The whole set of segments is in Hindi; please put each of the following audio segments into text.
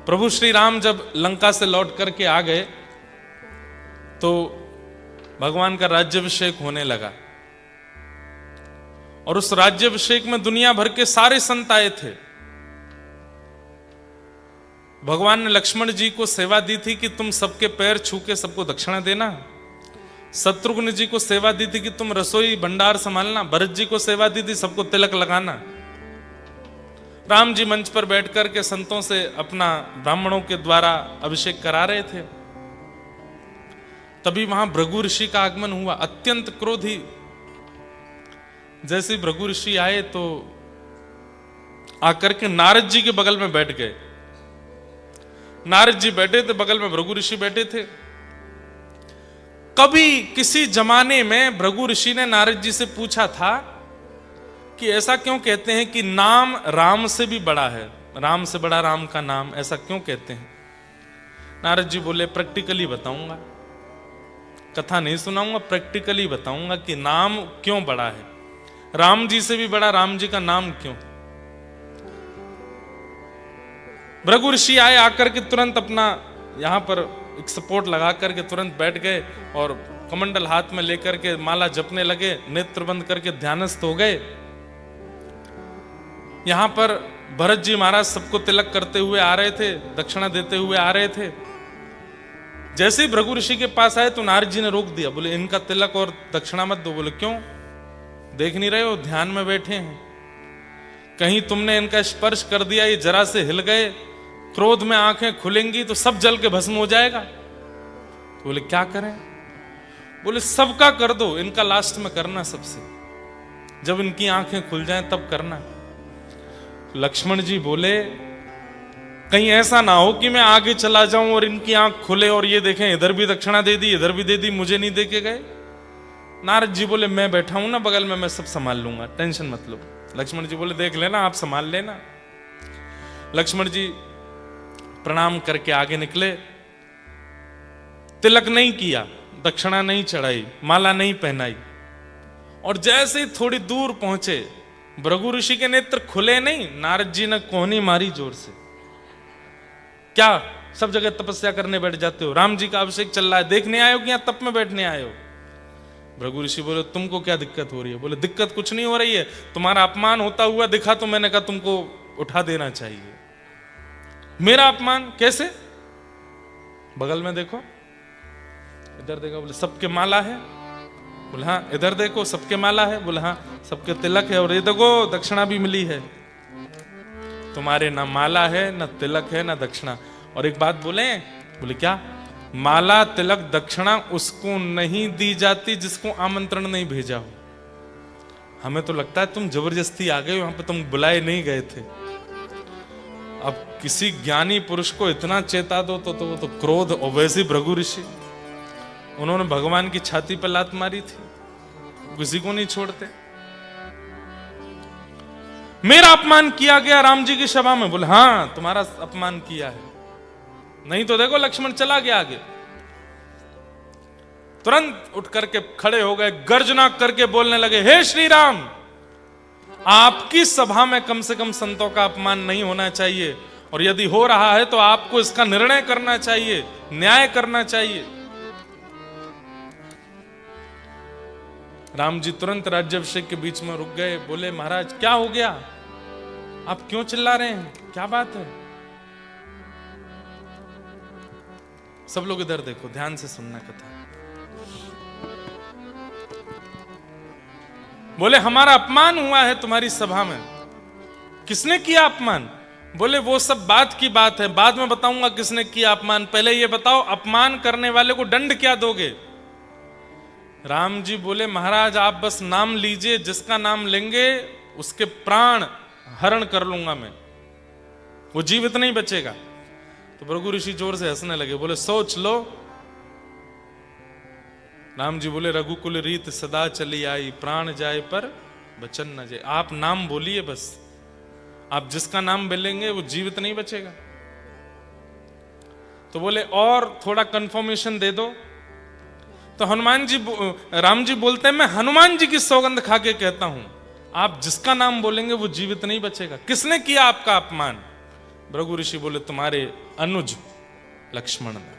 प्रभु श्री राम जब लंका से लौट करके आ गए तो भगवान का राज्याभिषेक होने लगा, और उस राज्याभिषेक में दुनिया भर के सारे संत आए थे। भगवान ने लक्ष्मण जी को सेवा दी थी कि तुम सबके पैर छू के सबको दक्षिणा देना। शत्रुघ्न जी को सेवा दी थी कि तुम रसोई भंडार संभालना। भरत जी को सेवा दी थी सबको तिलक लगाना। राम जी मंच पर बैठ कर के संतों से अपना ब्राह्मणों के द्वारा अभिषेक करा रहे थे। तभी वहां भृगु ऋषि का आगमन हुआ, अत्यंत क्रोधी। जैसे भृगु ऋषि आए तो आकर के नारद जी के बगल में बैठ गए। नारद जी बैठे थे, बगल में भृगु ऋषि बैठे थे। कभी किसी जमाने में भृगु ऋषि ने नारद जी से पूछा था कि ऐसा क्यों कहते हैं कि नाम राम से भी बड़ा है, राम से बड़ा राम का नाम, ऐसा क्यों कहते हैं? नारद जी बोले प्रैक्टिकली बताऊंगा, कथा नहीं सुनाऊंगा, प्रैक्टिकली बताऊंगा कि नाम क्यों बड़ा है, राम जी से भी बड़ा राम जी का नाम क्यों। भृगु ऋषि आए, आकर के तुरंत अपना यहां पर एक सपोर्ट लगा करके तुरंत बैठ गए और कमंडल हाथ में लेकर के माला जपने लगे, नेत्र बंद करके ध्यानस्थ हो गए। यहां पर भरत जी महाराज सबको तिलक करते हुए आ रहे थे, दक्षिणा देते हुए आ रहे थे। जैसे ही भृगु ऋषि के पास आए तो नारद जी ने रोक दिया, बोले इनका तिलक और दक्षिणा मत दो। बोले क्यों, देख नहीं रहे हो ध्यान में बैठे हैं, कहीं तुमने इनका स्पर्श कर दिया, ये जरा से हिल गए, क्रोध में आंखें खुलेंगी तो सब जल के भस्म हो जाएगा। तो बोले क्या करें? बोले सबका कर दो, इनका लास्ट में करना, सबसे जब इनकी आंखें खुल जाएं तब करना। लक्ष्मण जी बोले कहीं ऐसा ना हो कि मैं आगे चला जाऊं और इनकी आंख खुले और ये देखें इधर भी दक्षिणा दे दी, इधर भी दे दी, मुझे नहीं दे के गए। नारद जी बोले मैं बैठा हूं ना बगल में, मैं सब संभाल लूंगा, टेंशन मत लो। लक्ष्मण जी बोले देख लेना, आप संभाल लेना। लक्ष्मण जी प्रणाम करके आगे निकले, तिलक नहीं किया, दक्षिणा नहीं चढ़ाई, माला नहीं पहनाई, और जैसे ही थोड़ी दूर पहुंचे भृगु ऋषि के नेत्र खुले नहीं, नारद जी ने कोहनी मारी जोर से। क्या सब जगह तपस्या करने बैठ जाते हो? राम जी का अभिषेक चल रहा है, देखने आए हो कि यहां तप में बैठने आए हो? भृगु ऋषि बोले तुमको क्या दिक्कत हो रही है? बोले दिक्कत कुछ नहीं हो रही है, तुम्हारा अपमान होता हुआ दिखा तो मैंने कहा तुमको उठा देना चाहिए। मेरा अपमान कैसे? बगल में देखो, इधर देखो। बोले सबके माला है? बोले हाँ। इधर देखो सबके माला है? बोले हाँ। सबके तिलक है, और ये देखो दक्षिणा भी मिली है। तुम्हारे ना माला है, ना तिलक है, ना दक्षिणा। और एक बात बोले, बोले क्या? माला तिलक दक्षिणा उसको नहीं दी जाती जिसको आमंत्रण नहीं भेजा हो। हमें तो लगता है तुम जबरदस्ती आ गए, वहां पे तुम बुलाए नहीं गए थे। अब किसी ज्ञानी पुरुष को इतना चेता दो तो क्रोध। और वैसे भृगु ऋषि, उन्होंने भगवान की छाती पर लात मारी थी, किसी को नहीं छोड़ते। मेरा अपमान किया गया राम जी की सभा में? बोले हाँ तुम्हारा अपमान किया है। नहीं तो देखो लक्ष्मण चला गया आगे। तुरंत उठ करके खड़े हो गए, गर्जना करके बोलने लगे, हे श्री राम, आपकी सभा में कम से कम संतों का अपमान नहीं होना चाहिए, और यदि हो रहा है तो आपको इसका निर्णय करना चाहिए, न्याय करना चाहिए। राम जी तुरंत राज्याभिषेक के बीच में रुक गए, बोले महाराज क्या हो गया, आप क्यों चिल्ला रहे हैं, क्या बात है? सब लोग इधर देखो, ध्यान से सुनना कथा। बोले हमारा अपमान हुआ है तुम्हारी सभा में। किसने किया अपमान? बोले वो सब बात की बात है, बाद में बताऊंगा किसने किया अपमान, पहले ये बताओ अपमान करने वाले को दंड क्या दोगे? राम जी बोले महाराज आप बस नाम लीजिए, जिसका नाम लेंगे उसके प्राण हरण कर लूंगा मैं, वो जीवित नहीं बचेगा। तो भृगु ऋषि जोर से हंसने लगे, बोले सोच लो। राम जी बोले रघुकुल रीत सदा चली आई, प्राण जाए पर बचन न जाए। आप नाम बोलिए बस, आप जिसका नाम बोलेंगे वो जीवित नहीं बचेगा। तो बोले और थोड़ा कंफर्मेशन दे दो। तो राम जी बोलते हैं मैं हनुमान जी की सौगंध खा के कहता हूं, आप जिसका नाम बोलेंगे वो जीवित नहीं बचेगा। किसने किया आपका अपमान? भृगु ऋषि बोले तुम्हारे अनुज लक्ष्मण ने,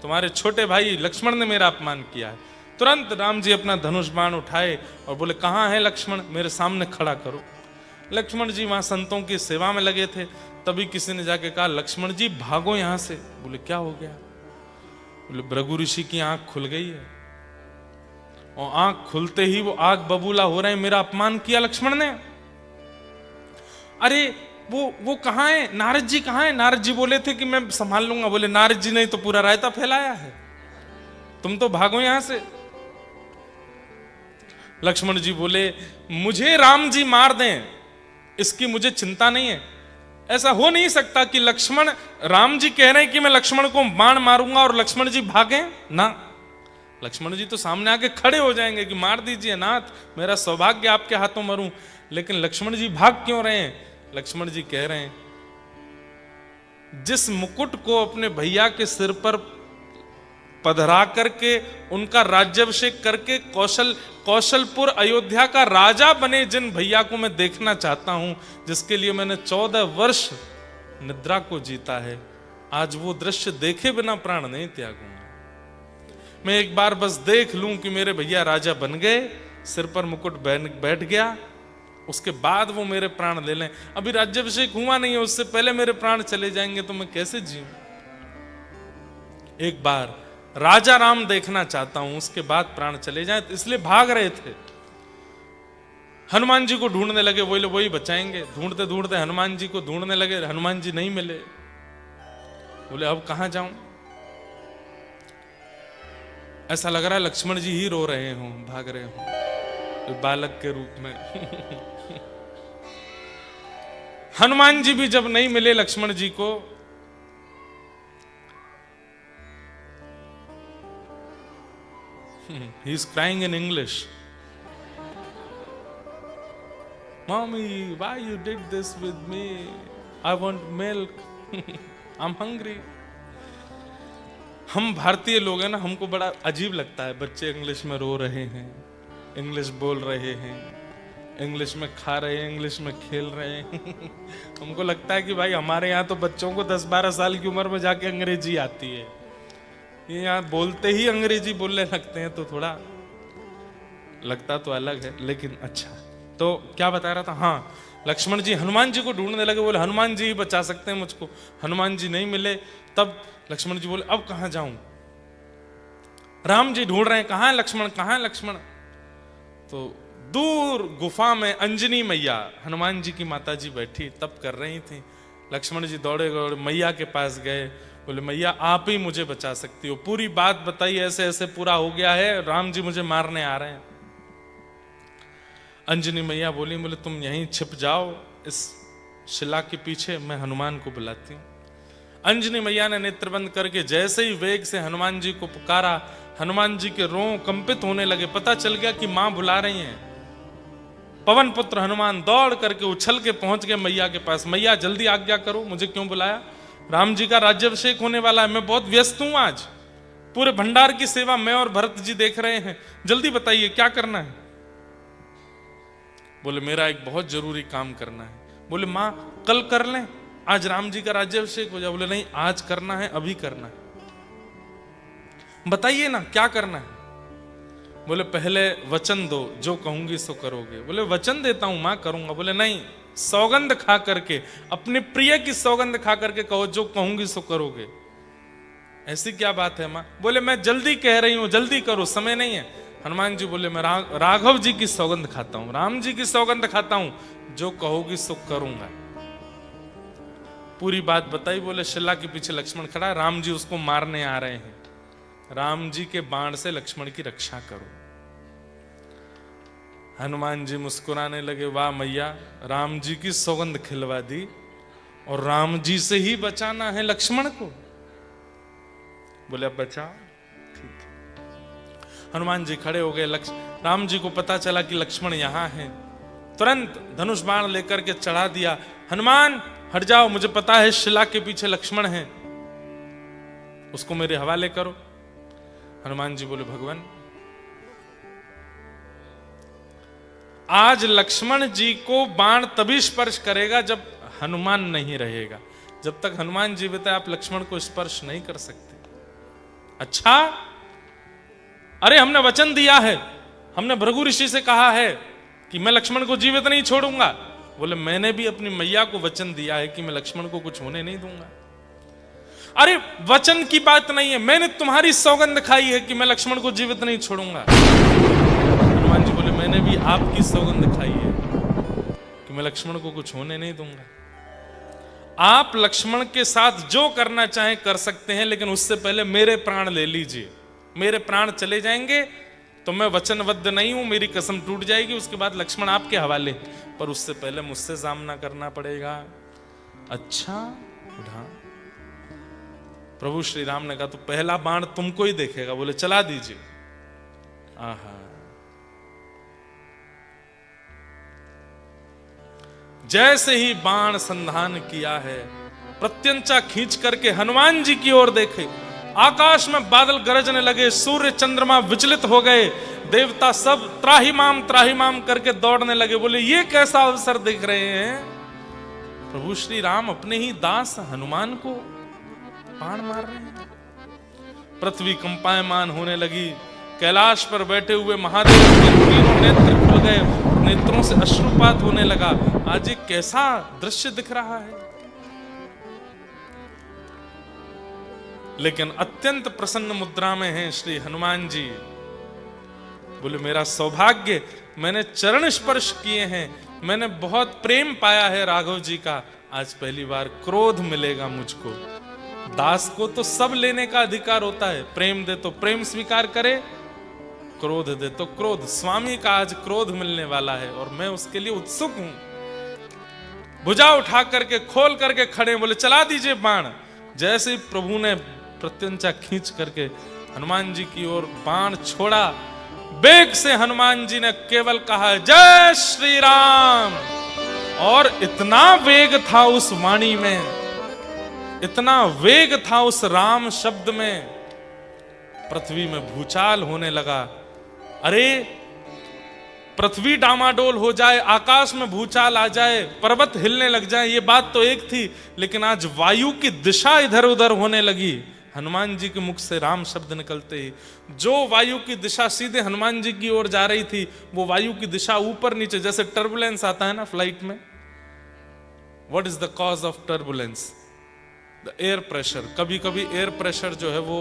तुम्हारे छोटे भाई लक्ष्मण ने मेरा अपमान किया है। तुरंत राम जी अपना धनुष बाण उठाए और बोले कहाँ है लक्ष्मण, मेरे सामने खड़ा करो। लक्ष्मण जी वहां संतों की सेवा में लगे थे, तभी किसी ने जाके कहा लक्ष्मण जी भागो यहां से। बोले क्या हो गया? बोले भृगु ऋषि की आंख खुल गई है, और आंख खुलते ही वो आग बबूला हो रहे हैं, मेरा अपमान किया लक्ष्मण ने। अरे वो कहाँ है, नारद जी कहाँ है? नारद जी बोले थे कि मैं संभाल लूंगा। बोले नारद जी ने तो पूरा रायता फैलाया है, तुम तो भागो यहां से। लक्ष्मण जी बोले मुझे राम जी मार दें इसकी मुझे चिंता नहीं है। ऐसा हो नहीं सकता कि लक्ष्मण, राम जी कह रहे हैं कि मैं लक्ष्मण को बाण मारूंगा और लक्ष्मण जी भागें ना। लक्ष्मण जी तो सामने आके खड़े हो जाएंगे कि मार दीजिए नाथ, मेरा सौभाग्य आपके हाथों मरूं। लेकिन लक्ष्मण जी भाग क्यों रहे हैं? लक्ष्मण जी कह रहे हैं जिस मुकुट को अपने भैया के सिर पर पधरा करके उनका राज्याभिषेक करके कौशलपुर अयोध्या का राजा बने जिन भैया को मैं देखना चाहता हूं, जिसके लिए मैंने 14 वर्ष निद्रा को जीता है, आज वो दृश्य देखे बिना प्राण नहीं त्यागूंगा। मैं एक बार बस देख लूं कि मेरे भैया राजा बन गए, सिर पर मुकुट बैठ गया, उसके बाद वो मेरे प्राण ले लें। अभी राज्याभिषेक हुआ नहीं है, उससे पहले मेरे प्राण चले जाएंगे तो मैं कैसे जीऊं? एक बार राजा राम देखना चाहता हूं, उसके बाद प्राण चले जाएं, तो इसलिए भाग रहे थे। हनुमान जी को ढूंढने लगे, वही बचाएंगे। ढूंढते ढूंढते हनुमान जी को ढूंढने लगे, हनुमान जी नहीं मिले। बोले अब कहां जाऊं? ऐसा लग रहा है लक्ष्मण जी ही रो रहे हों, भाग रहे हों बालक के रूप में। हनुमान जी भी जब नहीं मिले लक्ष्मण जी को, he is crying in English. Mommy, why you did this with me? I want milk. I'm hungry. हम भारतीय लोग हैं ना, हमको बड़ा अजीब लगता है बच्चे इंग्लिश में रो रहे हैं, इंग्लिश बोल रहे हैं, इंग्लिश में खा रहे हैं, इंग्लिश में खेल रहे हैं। हमको लगता है कि भाई हमारे यहाँ तो बच्चों को 10-12 साल की उम्र में जाके अंग्रेजी आती है, ये यहाँ बोलते ही अंग्रेजी बोलने लगते हैं, तो थोड़ा लगता तो अलग है, लेकिन अच्छा। तो क्या बता रहा था? हाँ, लक्ष्मण जी हनुमान जी को ढूंढने लगे, बोले हनुमान जी ही बचा सकते हैं मुझको। हनुमान जी नहीं मिले, तब लक्ष्मण जी बोले अब कहां जाऊं? राम जी ढूंढ रहे हैं, कहां है लक्ष्मण, कहां है लक्ष्मण? तो दूर गुफा में अंजनी मैया, हनुमान जी की माता जी बैठी तप कर रही थी। लक्ष्मण जी दौड़े दौड़े मैया के पास गए, बोले मैया आप ही मुझे बचा सकती हो, पूरी बात बताइए, ऐसे ऐसे पूरा हो गया है, राम जी मुझे मारने आ रहे हैं। अंजनी मैया बोली, बोले तुम यहीं छिप जाओ इस शिला के पीछे, मैं हनुमान को बुलाती हूँ। अंजनी मैया ने नेत्र बंद करके जैसे ही वेग से हनुमान जी को पुकारा, हनुमान जी के रों कंपित होने लगे। पता चल गया कि मां बुला रही हैं। पवन पुत्र हनुमान दौड़ करके उछल के पहुंच गए मैया के पास। मैया जल्दी आज्ञा करो, मुझे क्यों बुलाया? राम जी का राज्याभिषेक होने वाला है, मैं बहुत व्यस्त हूं आज, पूरे भंडार की सेवा मैं और भरत जी देख रहे हैं, जल्दी बताइए क्या करना है? बोले मेरा एक बहुत जरूरी काम करना है। बोले मां कल कर लें, आज राम जी का राज्याभिषेक हो जाए। बोले नहीं, आज करना है, अभी करना है। बताइए ना क्या करना है? बोले पहले वचन दो, जो कहूंगी सो करोगे। बोले वचन देता हूं मां, करूंगा। बोले नहीं, सौगंध खा करके, अपने प्रिय की सौगंध खा करके कहो, जो कहूंगी सो करोगे। ऐसी क्या बात है मां? बोले मैं जल्दी कह रही हूं, जल्दी करो, समय नहीं है। हनुमान जी बोले मैं राघव जी की सौगंध खाता हूं, राम जी की सौगंध खाता हूं, जो कहोगी सो करूंगा। पूरी बात बताई। बोले शिला के पीछे लक्ष्मण खड़ा है, राम जी उसको मारने आ रहे हैं, राम जी के बाण से लक्ष्मण की रक्षा करो। हनुमान जी मुस्कुराने लगे, वाह मैया, राम जी की सौगंध खिलवा दी और राम जी से ही बचाना है लक्ष्मण को। बोले अब बचाओ, ठीक है। हनुमान जी खड़े हो गए। राम जी को पता चला कि लक्ष्मण यहां है, तुरंत धनुष बाण लेकर के चढ़ा दिया। हनुमान हट जाओ, मुझे पता है शिला के पीछे लक्ष्मण है, उसको मेरे हवाले करो। हनुमान जी बोले भगवान, आज लक्ष्मण जी को बाण तभी स्पर्श करेगा जब हनुमान नहीं रहेगा। जब तक हनुमान जीवित है आप लक्ष्मण को स्पर्श नहीं कर सकते। अच्छा, अरे हमने वचन दिया है, हमने भृगु ऋषि से कहा है कि मैं लक्ष्मण को जीवित नहीं छोड़ूंगा। बोले मैंने भी अपनी मैया को वचन दिया है कि मैं लक्ष्मण को कुछ होने नहीं दूंगा। अरे वचन की बात नहीं है, मैंने तुम्हारी सौगंध खाई है कि मैं लक्ष्मण को जीवित नहीं छोड़ूंगा। हनुमान जी बोले मैंने भी आपकी सौगंध खाई है कि मैं लक्ष्मण को कुछ होने नहीं दूंगा। आप लक्ष्मण के साथ जो करना चाहें कर सकते हैं, लेकिन उससे पहले मेरे प्राण ले लीजिए। मेरे प्राण चले जाएंगे तो मैं वचनबद्ध नहीं हूं, मेरी कसम टूट जाएगी, उसके बाद लक्ष्मण आपके हवाले, पर उससे पहले मुझसे सामना करना पड़ेगा। अच्छा हाँ। प्रभु श्री राम ने कहा तो पहला बाण तुमको ही देखेगा। बोले चला दीजिए। आहा, जैसे ही बाण संधान किया है, प्रत्यंचा खींच करके हनुमान जी की ओर देखे, आकाश में बादल गरजने लगे, सूर्य चंद्रमा विचलित हो गए, देवता सब त्राहिमाम करके दौड़ने लगे। बोले ये कैसा अवसर देख रहे हैं? प्रभु श्री राम अपने ही दास हनुमान को बाण मार रहे हैं। पृथ्वी कंपायमान होने लगी, कैलाश पर बैठे हुए महादेव के तीनों नेत्र खुल गए, नेत्रों से अश्रुपात होने लगा। आज एक कैसा दृश्य दिख रहा है। लेकिन अत्यंत प्रसन्न मुद्रा में हैं श्री हनुमान जी। बोले मेरा सौभाग्य, मैंने चरण स्पर्श किए हैं, मैंने बहुत प्रेम पाया है राघव जी का, आज पहली बार क्रोध मिलेगा मुझको। दास को तो सब लेने का अधिकार होता है, प्रेम दे तो प्रेम स्वीकार करे, क्रोध दे तो क्रोध। स्वामी का आज क्रोध मिलने वाला है और मैं उसके लिए उत्सुक हूं। भुजा उठा करके खोल करके खड़े, बोले चला दीजिए बाण। जैसे ही प्रभु ने प्रत्यंचा खींच करके हनुमान जी की ओर बाण छोड़ा, वेग से हनुमान जी ने केवल कहा जय श्री राम। और इतना वेग था उस वाणी में, इतना वेग था उस राम शब्द में, पृथ्वी में भूचाल होने लगा। अरे पृथ्वी डामाडोल हो जाए, आकाश में भूचाल आ जाए, पर्वत हिलने लग जाए, ये बात तो एक थी, लेकिन आज वायु की दिशा इधर उधर होने लगी। हनुमान जी के मुख से राम शब्द निकलते ही जो वायु की दिशा सीधे हनुमान जी की ओर जा रही थी, वो वायु की दिशा ऊपर नीचे, जैसे टर्बुलेंस आता है ना फ्लाइट में। What is the cause of turbulence? The air pressure. कभी कभी एयर प्रेशर जो है वो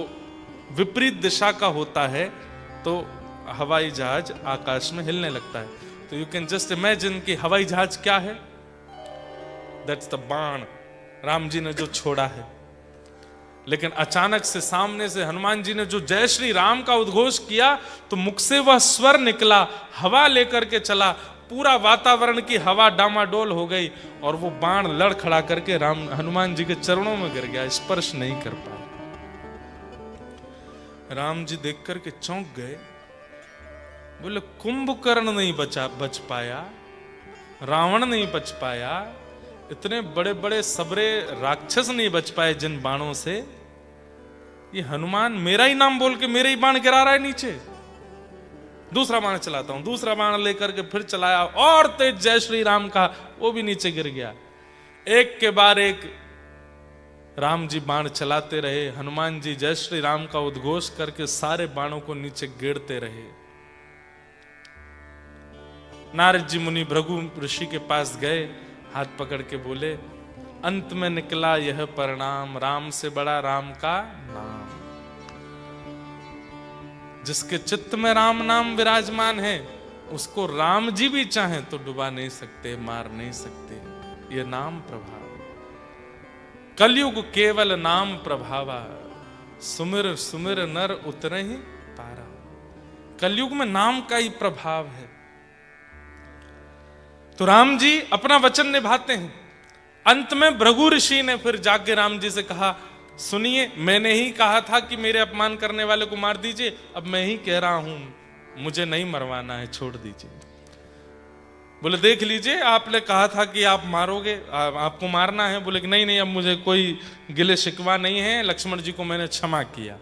विपरीत दिशा का होता है तो हवाई जहाज आकाश में हिलने लगता है। तो यू कैन जस्ट इमेजिन कि हवाई जहाज क्या है? दैट्स द बाण राम जी ने जो छोड़ा है। लेकिन अचानक से सामने से हनुमान जी ने जो जय श्री राम का उद्घोष किया, तो मुख से वह स्वर निकला, हवा लेकर के चला, पूरा वातावरण की हवा डामाडोल हो गई और वो बाण लड़खड़ा करके राम हनुमान जी के चरणों में गिर गया, स्पर्श नहीं कर पाया। राम जी देख करके चौंक गए। बोले कुंभकर्ण नहीं बच पाया, रावण नहीं बच पाया, इतने बड़े बड़े सबरे राक्षस नहीं बच पाए जिन बाणों से, ये हनुमान मेरा ही नाम बोल के मेरे ही बाण गिरा रहा है नीचे। दूसरा बाण चलाता हूं। दूसरा बाण लेकर के फिर चलाया और तेज जय श्री राम का, वो भी नीचे गिर गया। एक के बाद एक राम जी बाण चलाते रहे, हनुमान जी जय श्री राम का उद्घोष करके सारे बाणों को नीचे गिरते रहे। नारद जी मुनि भृगु ऋषि के पास गए, हाथ पकड़ के बोले अंत में निकला यह परिणाम, राम से बड़ा राम का नाम। जिसके चित्त में राम नाम विराजमान है, उसको राम जी भी चाहें तो डुबा नहीं सकते, मार नहीं सकते। ये नाम प्रभाव। कलयुग केवल नाम प्रभावा, सुमिर सुमिर नर उतरे ही पारा। कलयुग में नाम का ही प्रभाव है। तो राम जी अपना वचन निभाते हैं। अंत में भृगु ऋषि ने फिर जाके राम जी से कहा, सुनिए, मैंने ही कहा था कि मेरे अपमान करने वाले को मार दीजिए, अब मैं ही कह रहा हूं मुझे नहीं मरवाना है, छोड़ दीजिए। बोले देख लीजिए, आपने कहा था कि आप मारोगे, आपको मारना है। बोले कि नहीं, अब मुझे कोई गिले शिकवा नहीं है, लक्ष्मण जी को मैंने क्षमा किया।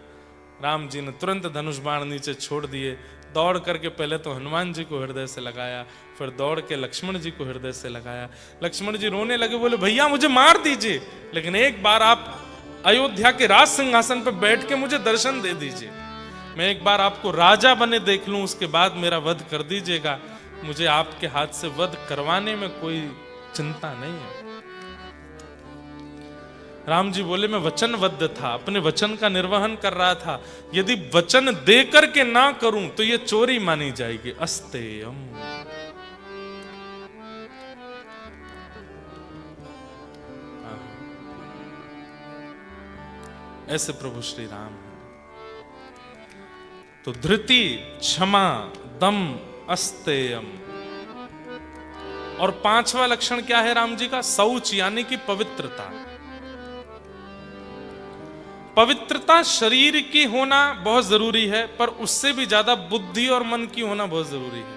राम जी ने तुरंत धनुष बाण नीचे छोड़ दिए, दौड़ करके पहले तो हनुमान जी को हृदय से लगाया, फिर दौड़ के लक्ष्मण जी को हृदय से लगाया। लक्ष्मण जी रोने लगे, बोले भैया मुझे मार दीजिए, लेकिन एक बार आप अयोध्या के राज सिंहासन पर बैठ के मुझे दर्शन दे दीजिए, मैं एक बार आपको राजा बने देख लूं, उसके बाद मेरा वध कर दीजिएगा। मुझे आपके हाथ से वध करवाने में कोई चिंता नहीं है। राम जी बोले, मैं वचनबद्ध था, अपने वचन का निर्वहन कर रहा था। यदि वचन दे करके ना करूं तो ये चोरी मानी जाएगी। अस्तेयम। ऐसे प्रभु श्री राम हैं। तो धृति, क्षमा, दम, अस्तेयम। और पांचवा लक्षण क्या है राम जी का? शौच, यानी कि पवित्रता। पवित्रता शरीर की होना बहुत जरूरी है, पर उससे भी ज्यादा बुद्धि और मन की होना बहुत जरूरी है।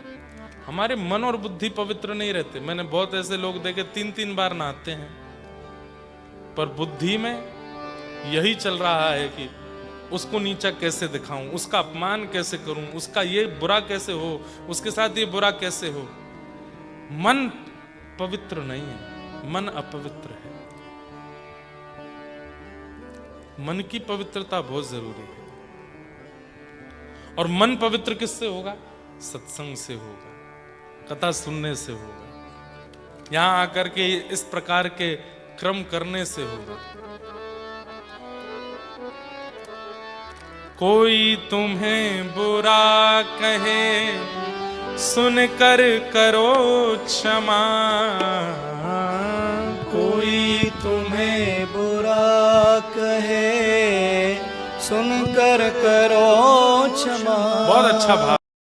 हमारे मन और बुद्धि पवित्र नहीं रहते। मैंने बहुत ऐसे लोग देखे 3-3 बार नहाते हैं, पर बुद्धि में यही चल रहा है कि उसको नीचा कैसे दिखाऊं, उसका अपमान कैसे करूं, उसका ये बुरा कैसे हो, उसके साथ ये बुरा कैसे हो। मन पवित्र नहीं है, मन अपवित्र है। मन की पवित्रता बहुत जरूरी है। और मन पवित्र किससे होगा? सत्संग से होगा, कथा सुनने से होगा, यहां आकर के इस प्रकार के क्रम करने से होगा। कोई तुम्हें बुरा कहे सुनकर करो क्षमा, कोई तुम्हें बुरा कहे सुनकर करो क्षमा। बहुत अच्छा भाव